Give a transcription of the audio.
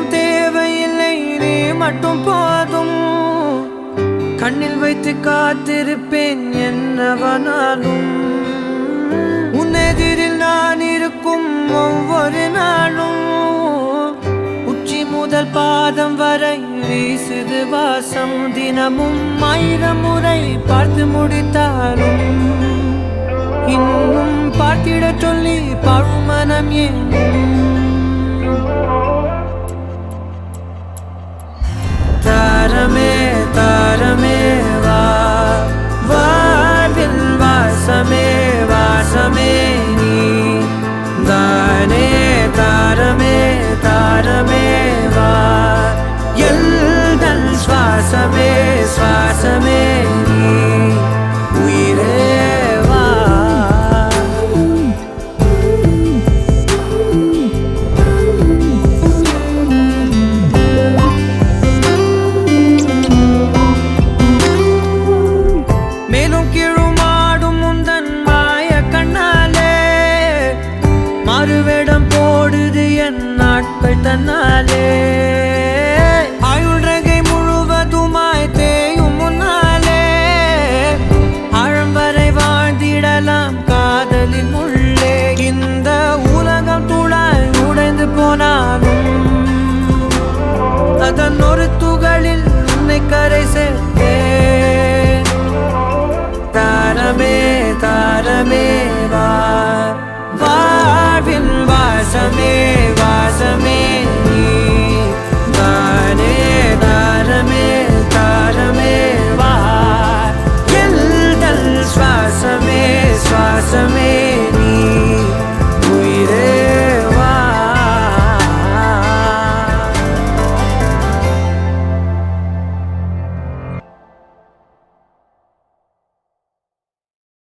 எதுவும் தேவையில்லை, நீ மட்டும் போதும். கண்ணில் வைத்து காத்திருப்பேன் என்னவனாலும். உன்னெதிரில் நான் இருக்கும் ஒவ்வொரு நாளும். உச்சி முதல் பாதம் வரை வீசுது வாசம். தினமும் 1000 முறை பார்த்து முடித்தாலும் இன்னும் பார்த்திட சொல்லி பழுமனம் ஏனும். தாரமே தாரமே வா, வாழ்வில் வாசமே வாசமே நீ தானே. தாரமே தாரமே வா, எல்தல் சுவாசமே சுவாசமே நீ உயிரே வா. மேலும் கீழுமாடும் முந்தன் மாய கண்ணாலே மறுவேடம் போடுது என் நாட்கள் தன்னாலே. ஆயுள் ரகை முழுவதுமாய் தேயும் முன்னாலே ஆழம் வரை வாழ்ந்திடலாம் காதலின் உள்ளே. இந்த உலகம் துளாய் உடைந்து போனாலும் அதன் ஒரு துகளில் உன்னை கரை சேர்த்தேன். தாரமே தாரமே